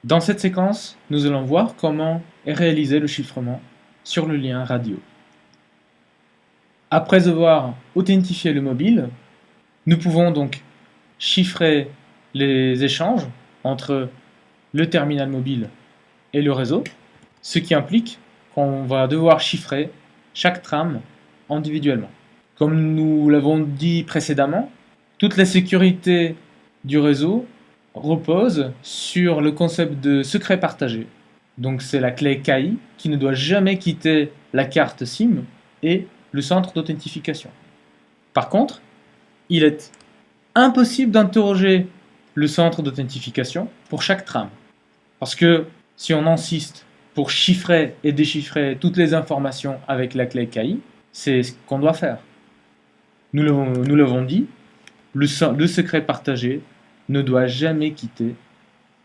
Dans cette séquence, nous allons voir comment est réalisé le chiffrement sur le lien radio. Après avoir authentifié le mobile, nous pouvons donc chiffrer les échanges entre le terminal mobile et le réseau, ce qui implique qu'on va devoir chiffrer chaque trame individuellement. Comme nous l'avons dit précédemment, toute la sécurité du réseau repose sur le concept de secret partagé. Donc c'est la clé KI qui ne doit jamais quitter la carte SIM et le centre d'authentification. Par contre, il est impossible d'interroger le centre d'authentification pour chaque trame. Parce que si on insiste pour chiffrer et déchiffrer toutes les informations avec la clé KI, c'est ce qu'on doit faire. Nous l'avons dit, le secret partagé ne doit jamais quitter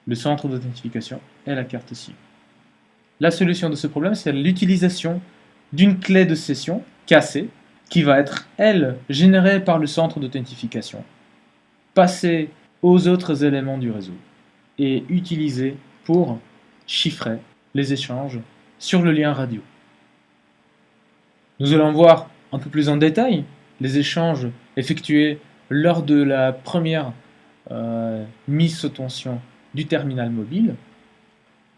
le centre d'authentification et la carte SIM. La solution de ce problème, c'est l'utilisation d'une clé de session cassée qui va être, elle, générée par le centre d'authentification, passée aux autres éléments du réseau et utilisée pour chiffrer les échanges sur le lien radio. Nous allons voir un peu plus en détail les échanges effectués lors de la première mise sous tension du terminal mobile.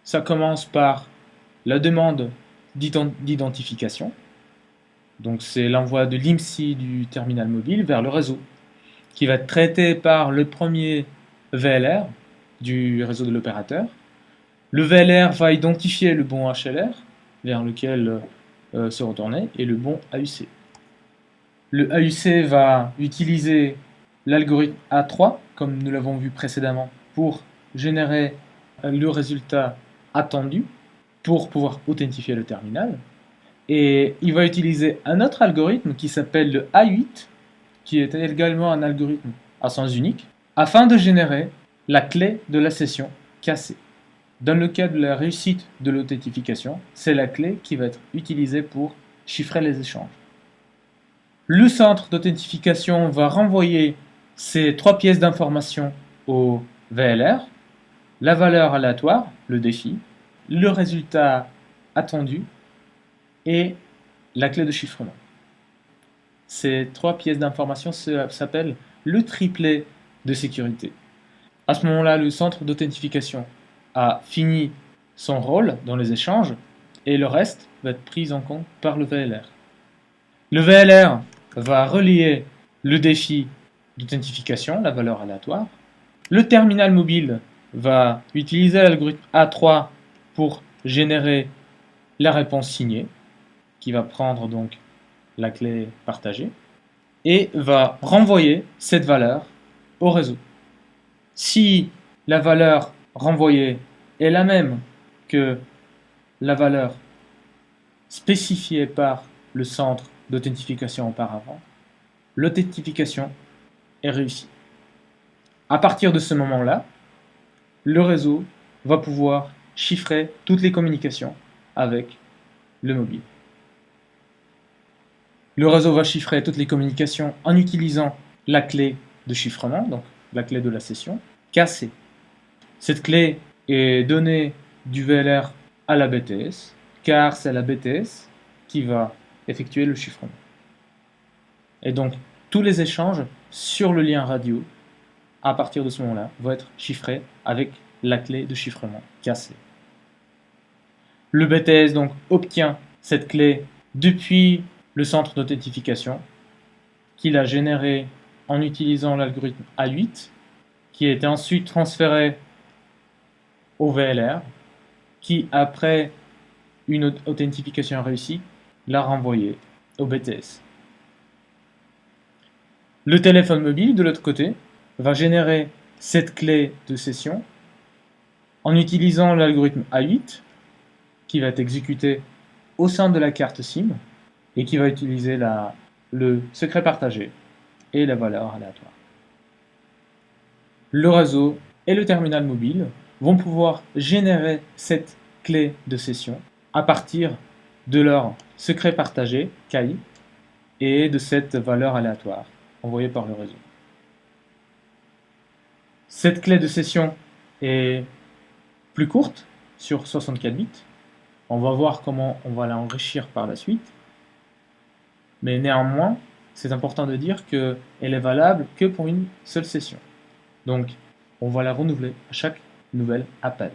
Ça commence par la demande d'identification. Donc c'est l'envoi de l'IMSI du terminal mobile vers le réseau, qui va être traité par le premier VLR du réseau de l'opérateur. Le VLR va identifier le bon HLR vers lequel se retourner et le bon AUC. Le AUC va utiliser l'algorithme A3, comme nous l'avons vu précédemment, pour générer le résultat attendu pour pouvoir authentifier le terminal. Et il va utiliser un autre algorithme qui s'appelle le A8, qui est également un algorithme à sens unique, afin de générer la clé de la session cassée. Dans le cas de la réussite de l'authentification, c'est la clé qui va être utilisée pour chiffrer les échanges. Le centre d'authentification va renvoyer ces 3 pièces d'information au VLR, la valeur aléatoire, le défi, le résultat attendu et la clé de chiffrement. Ces 3 pièces d'information s'appellent le triplet de sécurité. À ce moment-là, le centre d'authentification a fini son rôle dans les échanges et le reste va être pris en compte par le VLR. Le VLR va relier le défi d'authentification, la valeur aléatoire. Le terminal mobile va utiliser l'algorithme A3 pour générer la réponse signée, qui va prendre donc la clé partagée, et va renvoyer cette valeur au réseau. Si la valeur renvoyée est la même que la valeur spécifiée par le centre d'authentification auparavant, l'authentification est réussie. À partir de ce moment-là, le réseau va pouvoir chiffrer toutes les communications avec le mobile. Le réseau va chiffrer toutes les communications en utilisant la clé de chiffrement, donc la clé de la session, cassée. Cette clé est donnée du VLR à la BTS, car c'est la BTS qui va effectuer le chiffrement. Et donc, tous les échanges sur le lien radio, à partir de ce moment-là, vont être chiffrés avec la clé de chiffrement cassée. Le BTS donc obtient cette clé depuis le centre d'authentification qu'il a généré en utilisant l'algorithme A8, qui a été ensuite transféré au VLR, qui, après une authentification réussie, l'a renvoyé au BTS. Le téléphone mobile, de l'autre côté, va générer cette clé de session en utilisant l'algorithme A8, qui va être exécuté au sein de la carte SIM et qui va utiliser le secret partagé et la valeur aléatoire. Le réseau et le terminal mobile vont pouvoir générer cette clé de session à partir de leur secret partagé, KI, et de cette valeur aléatoire envoyée par le réseau. Cette clé de session est plus courte, sur 64 bits. On va voir comment on va l'enrichir par la suite. Mais néanmoins, c'est important de dire qu'elle est valable que pour une seule session. Donc, on va la renouveler à chaque nouvel appel.